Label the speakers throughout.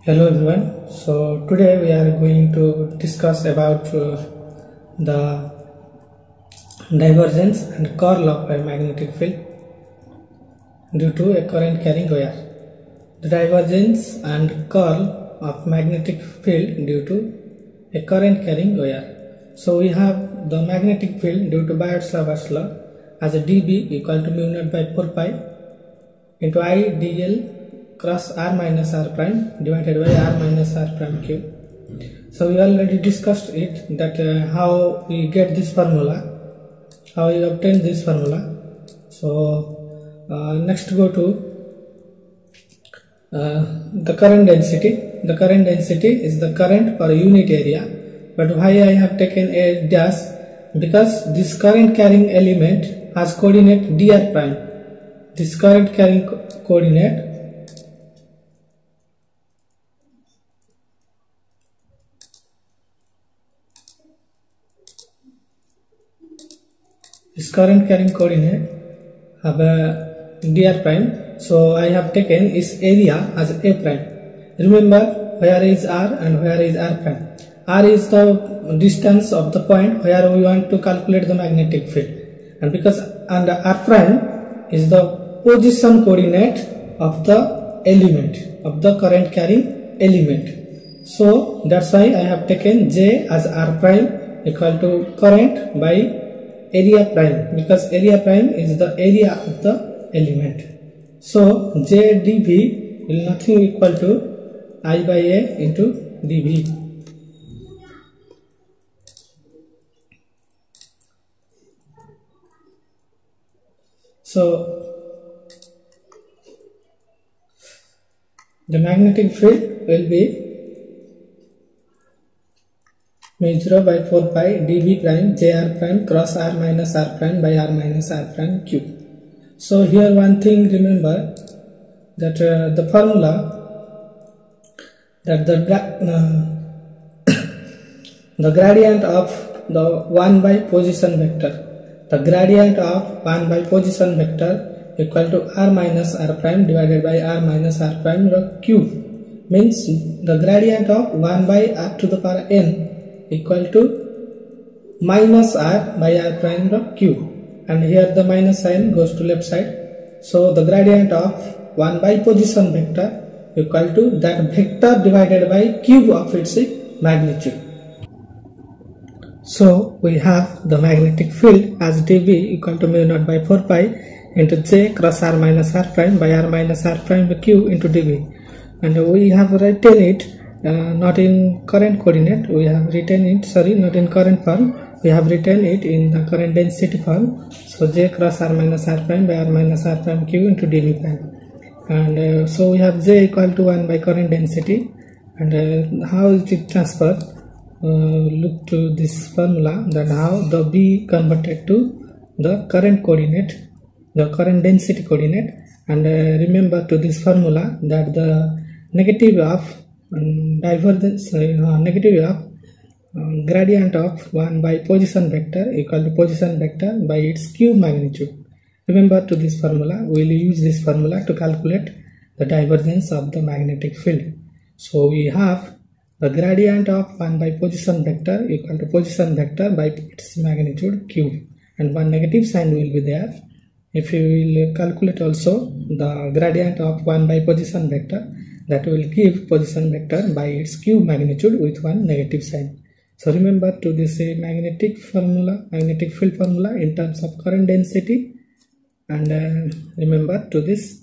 Speaker 1: Hello everyone. So today we are going to discuss about the divergence and curl of a magnetic field due to a current carrying wire. The divergence and curl of magnetic field due to a current carrying wire. So we have the magnetic field due to Biot-Savart's law as a dB equal to mu naught by 4 pi into I dl cross r minus r prime divided by r minus r prime cube. So we already discussed it that how we get this formula, how we obtain this formula. So next go to the current density. The current density is the current per unit area, but why I have taken a dash? Because this current carrying element has coordinate dr prime. This current carrying coordinate have a dr prime, so I have taken its area as a prime. Remember, where is r and where is r prime? R is the distance of the point where we want to calculate the magnetic field, and because r prime is the position coordinate of the element, of the current carrying element. So that's why I have taken J as r prime equal to current by area prime, because area prime is the area of the element. So J dV will nothing equal to I by A into dV. So the magnetic field will be mu0 by 4 pi dV prime jr prime cross r minus r prime by r minus r prime cube. So here one thing remember, that the formula that the gradient of the 1 by position vector, the gradient of 1 by position vector equal to r minus r prime divided by r minus r prime cube, means the gradient of 1 by r to the power n equal to minus r by r prime cube, and here the minus sign goes to left side. So the gradient of 1 by position vector equal to that vector divided by cube of its magnitude. So we have the magnetic field as dV equal to mu naught by 4 pi into J cross r minus r prime by r minus r prime cube into dV, and we have written it not in current coordinate, we have written it, sorry, not in current form, we have written it in the current density form. So J cross r minus r prime by r minus r prime cube into dV prime, and so we have J equal to 1 by current density, and how is it transferred? Look to this formula, that how the B converted to the current coordinate, the current density coordinate, and remember to this formula that the negative of divergence, negative of gradient of 1 by position vector equal to position vector by its cube magnitude. Remember to this formula, we will use this formula to calculate the divergence of the magnetic field. So we have the gradient of 1 by position vector equal to position vector by its magnitude cube, and one negative sign will be there. If you will calculate also the gradient of 1 by position vector, that will give position vector by its cube magnitude with one negative sign. So remember to this magnetic formula, magnetic field formula in terms of current density, and remember to this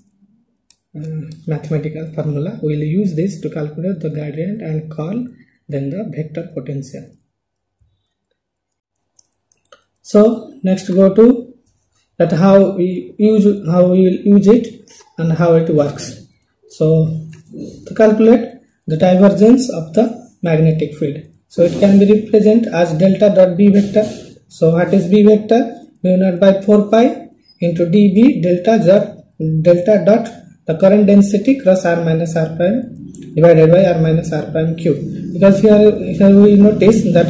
Speaker 1: mathematical formula. We will use this to calculate the gradient and curl, then the vector potential. So next go to that how we will use it and how it works. So to calculate the divergence of the magnetic field, so it can be represented as delta dot B vector. So what is B vector? Mu naught by 4 pi into dB delta dot the current density cross r minus r prime divided by r minus r prime cube. Because here we notice that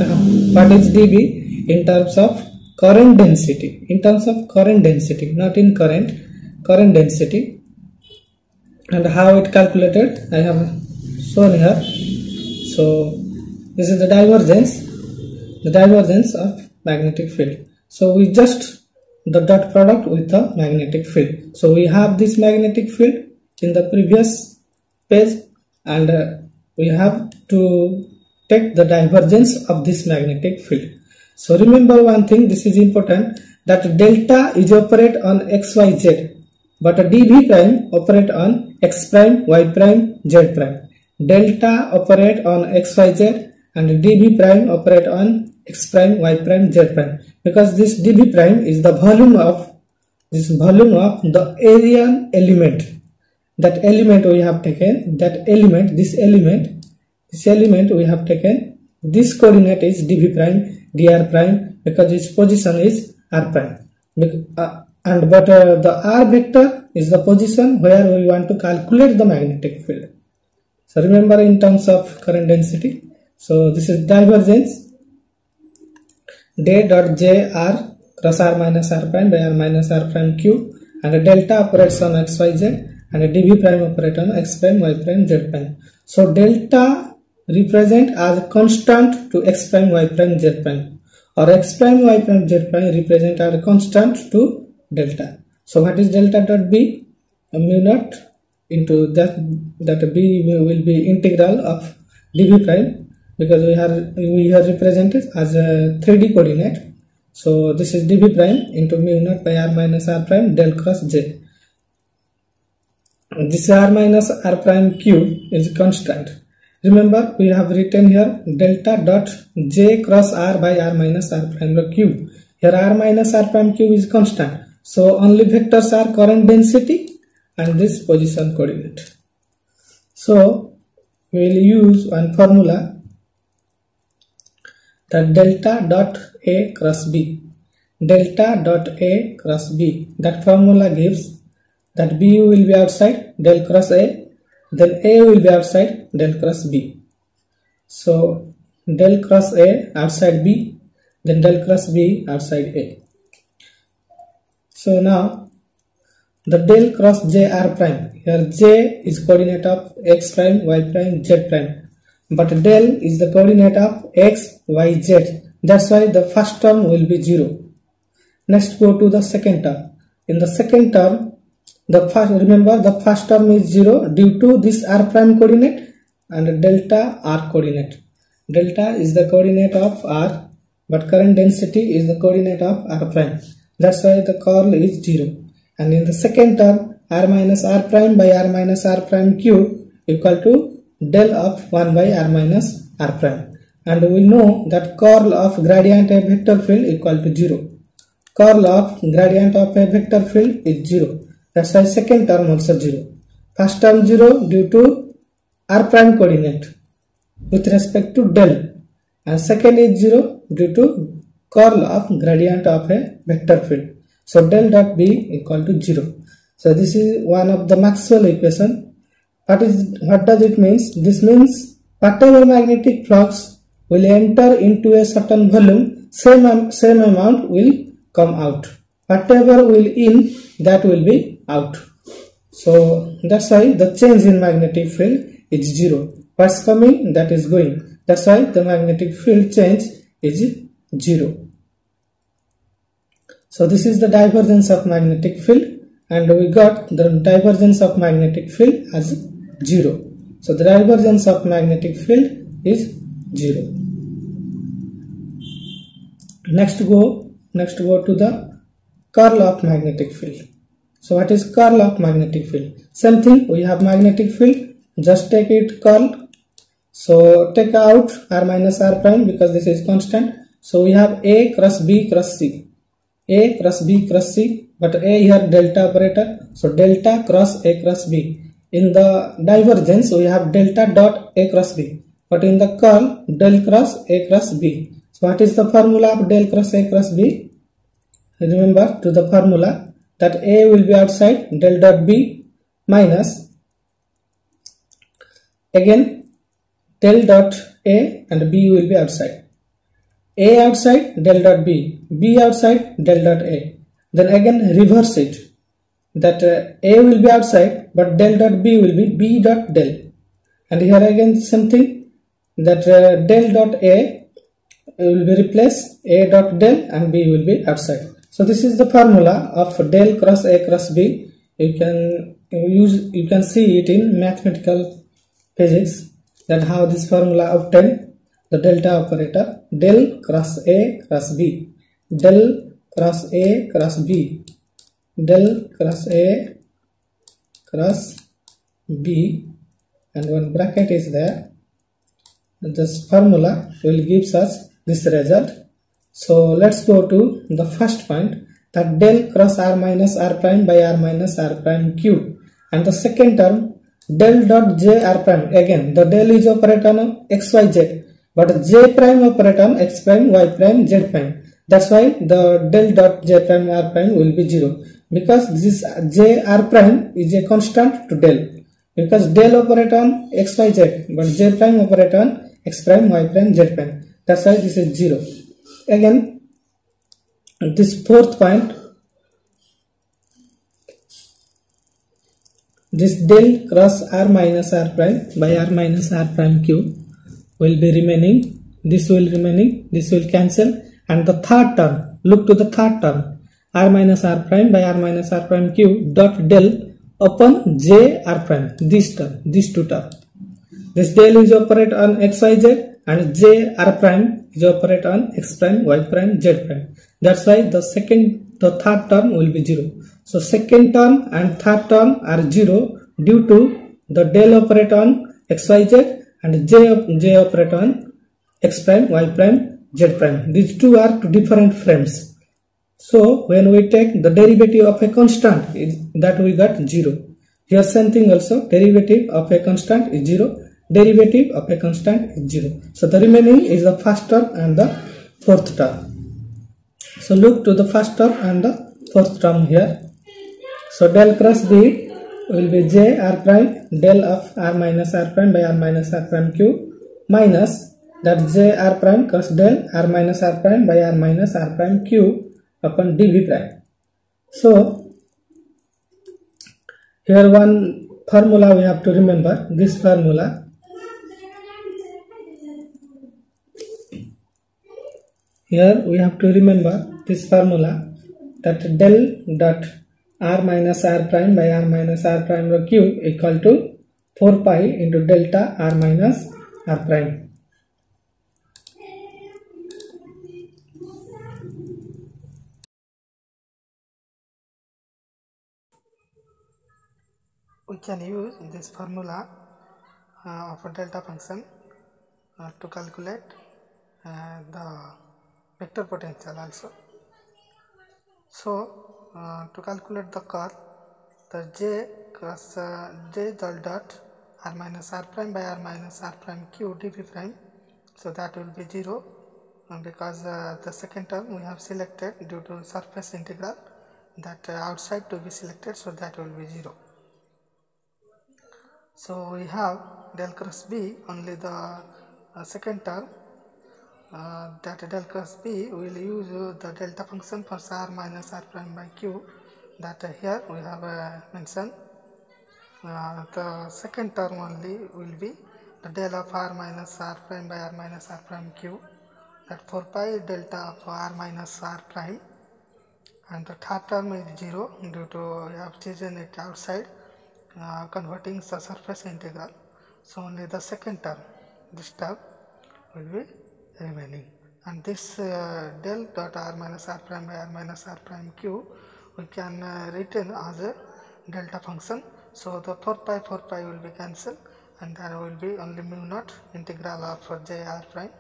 Speaker 1: what is dB in terms of current density, not in current density. And how it calculated, I have shown here. So this is the divergence of magnetic field. So we just the dot product with the magnetic field. So we have this magnetic field in the previous page, and we have to take the divergence of this magnetic field. So remember one thing, this is important, that delta is operate on xyz, but dv prime operate on x prime, y prime, z prime. Delta operate on xyz and dv prime operate on x prime, y prime, z prime, because this dv prime is the volume of the area element. That element we have taken, this element we have taken, this coordinate is dv prime, dr prime, because its position is r prime, but the r vector is the position where we want to calculate the magnetic field. So remember in terms of current density. So this is divergence d dot j r cross r minus r prime by r minus r prime q, and delta operates on x y z and dv prime operates on x prime, y prime, z prime. So delta represent as constant to x prime, y prime, z prime, or x prime, y prime, z prime represent as constant to delta. So what is delta dot b? Mu naught into that b will be integral of dv prime, because we have represented as a 3D coordinate. So this is dv prime into mu naught by r minus r prime del cross j. This r minus r prime q is constant. Remember, we have written here delta dot j cross r by r minus r prime q. Here r minus r prime q is constant. So only vectors are current density and this position coordinate. So we will use one formula, that delta dot a cross b. Delta dot a cross b. That formula gives that b will be outside del cross a, then a will be outside del cross b. So del cross a outside b, then del cross b outside a. So now the del cross j r prime, here j is coordinate of x prime, y prime, z prime, but del is the coordinate of x, y, z. That's why the first term will be 0. Next go to the second term. In the second term, remember the first term is 0 due to this r prime coordinate and delta r coordinate. Delta is the coordinate of r, but current density is the coordinate of r prime. That's why the curl is 0. And in the second term, r minus r prime by r minus r prime q equal to del of 1 by r minus r prime. And we know that curl of gradient of vector field equal to 0. Curl of gradient of a vector field is 0. That's why second term also 0. First term 0 due to r prime coordinate with respect to del, and second is 0 due to curl of gradient of a vector field. So del dot b equal to 0. So this is one of the Maxwell equation. What does it mean? This means whatever magnetic flux will enter into a certain volume, same amount will come out. Whatever will in, that will be out. So that's why the change in magnetic field is 0. What's coming, that is going. That's why the magnetic field change is 0. So this is the divergence of magnetic field, and we got the divergence of magnetic field as 0. So the divergence of magnetic field is 0. Next go to the curl of magnetic field. So what is curl of magnetic field? Same thing, we have magnetic field, just take it curl. So take out r minus r prime because this is constant. So we have a cross b cross c. A cross b cross c, but a here delta operator. So delta cross a cross b. In the divergence we have delta dot a cross b, but in the curl del cross a cross b. So what is the formula of del cross a cross b? Remember to the formula that a will be outside del dot b minus again del dot a and b will be outside. A outside del dot b, b outside del dot a. Then again reverse it, that a will be outside but del dot b will be b dot del. And here again same thing, that del dot A will be replaced A dot del and B will be outside. So this is the formula of del cross A cross B. You can see it in mathematical physics, that how this formula obtained the delta operator del cross A cross B, del cross A cross B, del cross A cross B, and one bracket is there. This formula will gives us this result. So let's go to the first point, that del cross r minus r prime by r minus r prime cube, and the second term del dot j r prime. Again the del is operator on xyz, but j prime operator on x prime, y prime, z prime. That's why the del dot j prime r prime will be 0, because this j r prime is a constant to del, because del operator on xyz, but j prime operator on x prime, y prime, z prime. That's why this is 0. Again, this fourth point, this del cross r minus r prime by r minus r prime cube will be remaining. This will remaining. This will cancel. And the third term, look to the third term, r minus r prime by r minus r prime cube dot del upon j r prime. This term, these two terms. This del is operate on xyz, and j r prime is operate on x prime, y prime, z prime. That's why the third term will be 0. So second term and third term are 0 due to the del operate on xyz and j operate on x prime, y prime, z prime. These two are two different frames. So when we take the derivative of a constant, that we got 0. Here same thing also, derivative of a constant is 0. Derivative of a constant is 0. So the remaining is the first term and the fourth term. So look to the first term and the fourth term here. So del cross B will be j r prime del of r minus r prime by r minus r prime cube minus that j r prime cross del r minus r prime by r minus r prime cube upon dv prime. So here one formula we have to remember, this formula. Here we have to remember this formula, that del dot r minus r prime by r minus r prime cube equal to 4 pi into delta r minus r prime. We can use this formula of a delta function to calculate the vector potential also. So to calculate the curl, the j cross j del dot r minus r prime by r minus r prime cube dv prime, so that will be 0, because the second term we have selected due to surface integral, that outside to be selected, so that will be 0. So we have del cross b, only the second term, that del cross b will use the delta function for r minus r prime by cube, that here we have mentioned. The second term only will be the del of r minus r prime by r minus r prime cube, that 4 pi delta of r minus r prime, and the third term is 0 due to we have chosen it outside, converting the surface integral. So only the second term, this term will be remaining, and this del dot r minus r prime by r minus r prime cube we can retain as a delta function. So the 4 pi will be cancelled, and there will be only mu naught integral of j r prime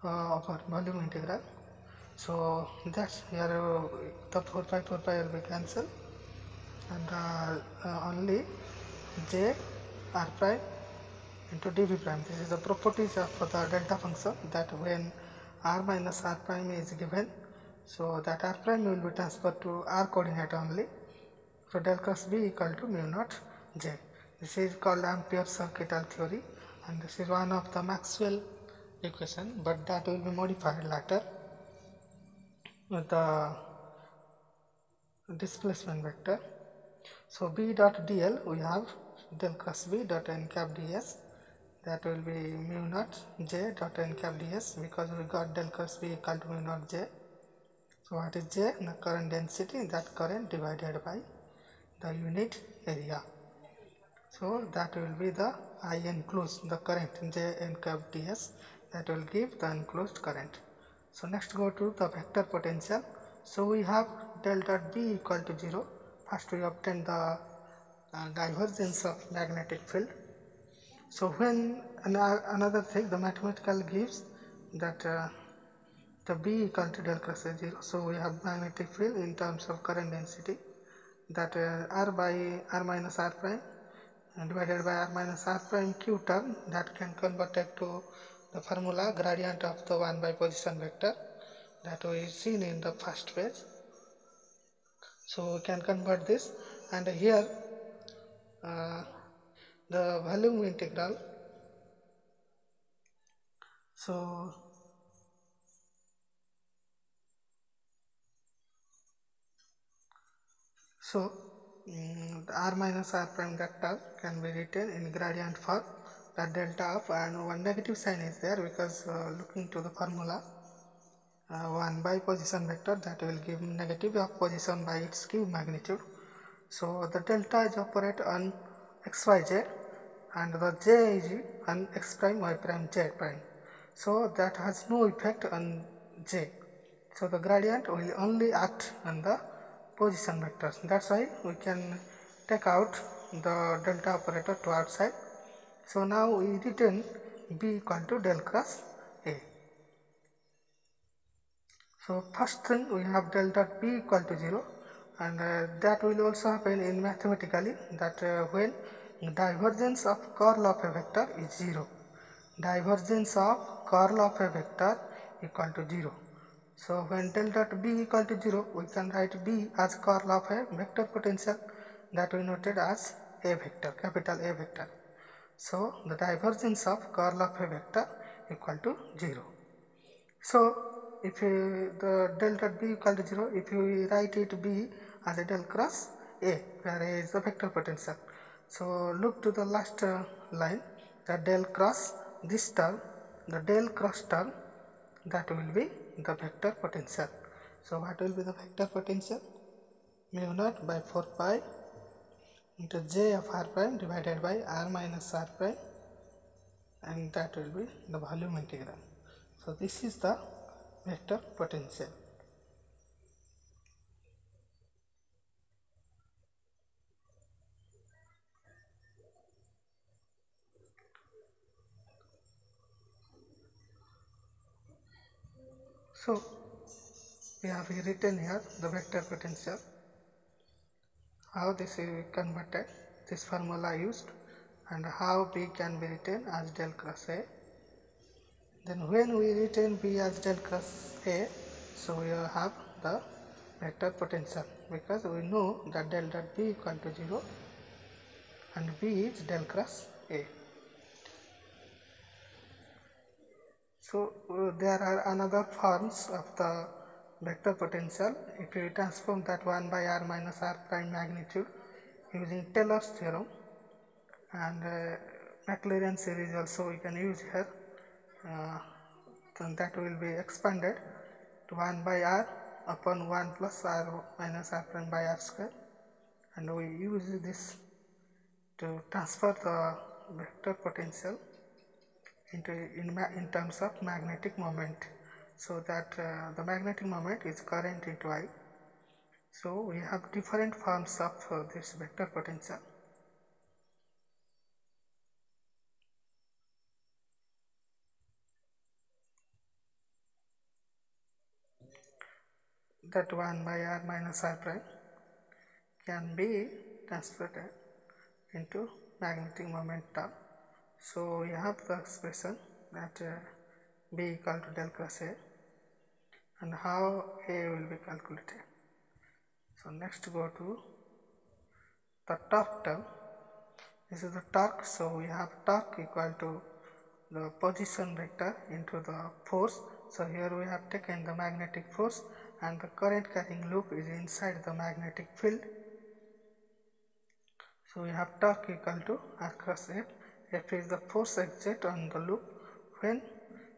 Speaker 1: over volume integral. So that's here the 4 pi will be cancelled, and only j r prime into dv prime. This is the properties of the delta function, that when r minus r prime is given, so that r prime will be transferred to r coordinate only. So del cross b equal to mu naught j. This is called Ampere's circuital theory, and this is one of the Maxwell equation, but that will be modified later with the displacement vector. So b dot dl, we have del cross b dot n cap ds, that will be mu naught j dot n cap ds, because we got del cross B equal to mu naught j. So what is j? The current density, that current divided by the unit area. So that will be the I enclosed, the current j n cap ds, that will give the enclosed current. So next go to the vector potential. So we have del dot B equal to 0. First we obtain the divergence of magnetic field. So when another thing, the mathematical gives that the B equal to del cross A 0. So we have magnetic field in terms of current density, that R by R minus R prime divided by R minus R prime Q term, that can convert it to the formula gradient of the 1 by position vector that we seen in the first page. So we can convert this, and here the volume integral. So the R minus R prime vector can be written in gradient form, that delta of, and one negative sign is there because looking to the formula 1 by position vector, that will give negative of position by its cube magnitude. So the delta is operate on xyz, and the j is on x prime y prime z prime. So that has no effect on j. So the gradient will only act on the position vectors. That's why we can take out the delta operator to outside. So now we return B equal to del cross A. So first thing we have del dot B equal to 0, and that will also happen in mathematically, that when divergence of curl of a vector is 0. Divergence of curl of a vector equal to 0. So when del dot B equal to 0, we can write B as curl of a vector potential, that we noted as A vector, capital A vector. So the divergence of curl of a vector equal to 0. So if the del dot B equal to 0, if you write it B as a del cross A, where A is the vector potential. So look to the last line, the del cross this term, the del cross term, that will be the vector potential. So what will be the vector potential? Mu naught by 4 pi into j of r prime divided by r minus r prime, and that will be the volume integral. So this is the vector potential. So we have written here the vector potential, how this is converted, this formula used, and how B can be written as del cross A. Then when we written B as del cross A, so we have the vector potential, because we know that del dot B equal to 0 and B is del cross A. So there are another forms of the vector potential. If you transform that 1 by r minus r prime magnitude using Taylor's theorem, and Maclaurin series also we can use here, then that will be expanded to 1 by r upon 1 plus r minus r prime by r square, and we use this to transfer the vector potential into in terms of magnetic moment, so that the magnetic moment is current into I. So we have different forms of this vector potential. That 1 by r minus r prime can be transferred into magnetic moment term. So we have the expression that B equal to del cross A, and how A will be calculated. So next go to the torque term. This is the torque. So we have torque equal to the position vector into the force. So here we have taken the magnetic force, and the current carrying loop is inside the magnetic field. So we have torque equal to R cross F, F is the force exert on the loop when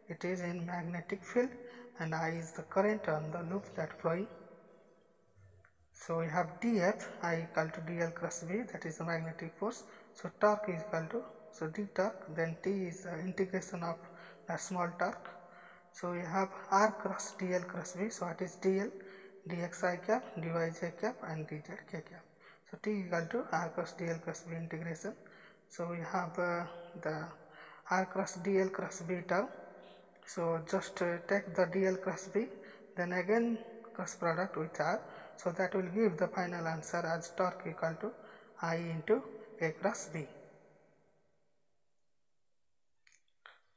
Speaker 1: it is in magnetic field, and I is the current on the loop that flowing. So we have dF, I equal to dl cross B, that is the magnetic force. So torque is equal to, so d torque, then T is the integration of that small torque. So we have R cross dl cross B, so what is dl? Dx I cap, dy j cap, and dz k cap. So T equal to R cross dl cross B integration. So we have the R cross dl cross B term. So just take the dl cross B, then again cross product with R. So that will give the final answer as torque equal to I into A cross B.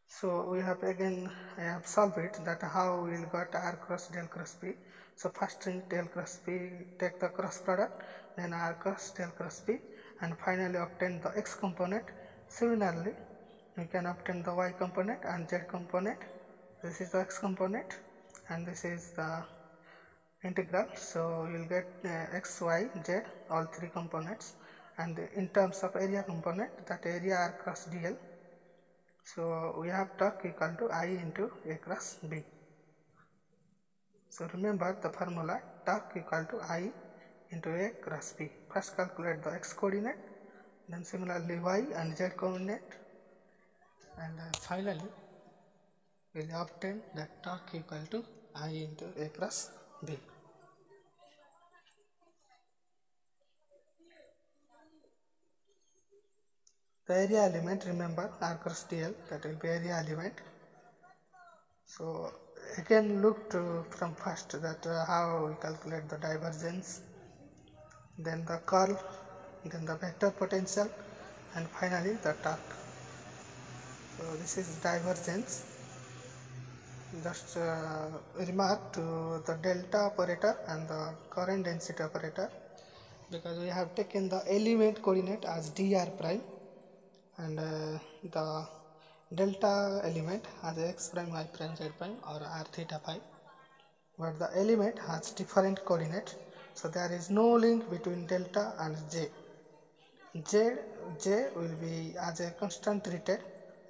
Speaker 1: So we have again, I have solved it, that how we will got R cross del cross B. So first in del cross B, take the cross product, then R cross del cross B, and finally obtain the X component. Similarly, we can obtain the Y component and Z component. This is the X component and this is the integral. So you will get X, Y, Z, all three components, and in terms of area component, that area R cross dl. So we have torque equal to I into A cross B. So remember the formula, torque equal to I into A cross B. First calculate the X coordinate, then similarly Y and Z coordinate, and finally we will obtain that torque equal to I into A cross B. The area element, remember R cross dl, that will be area element. So again look to from first that how we calculate the divergence, then the curl, then the vector potential, and finally the torque. So this is divergence. Just remark to the delta operator and the current density operator, because we have taken the element coordinate as dr prime and the delta element as x prime, y prime, z prime, or r theta phi, but the element has different coordinate, so there is no link between delta and j. J will be as a constant treated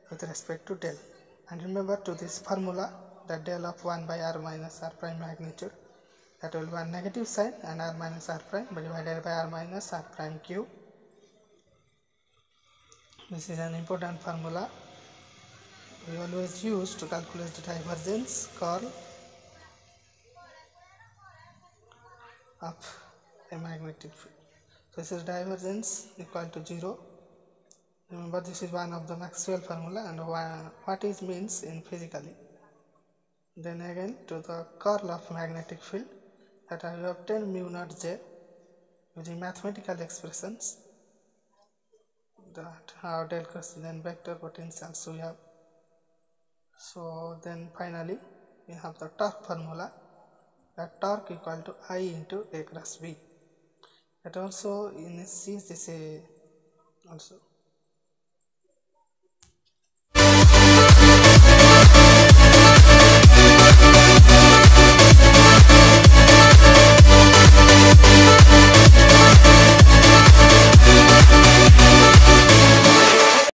Speaker 1: with respect to del, and remember to this formula, the del of 1 by r minus r prime magnitude, that will be a negative sign, and r minus r prime divided by r minus r prime cube. This is an important formula we always use to calculate the divergence curl of a magnetic field. So this is divergence equal to 0. Remember this is one of the Maxwell formula and what it means in physically. Then again to the curl of magnetic field, that I will obtain mu naught j using mathematical expressions, that how del cross then vector potentials we have. So then finally we have the torque formula, that torque equal to I into A cross B. That also in C this also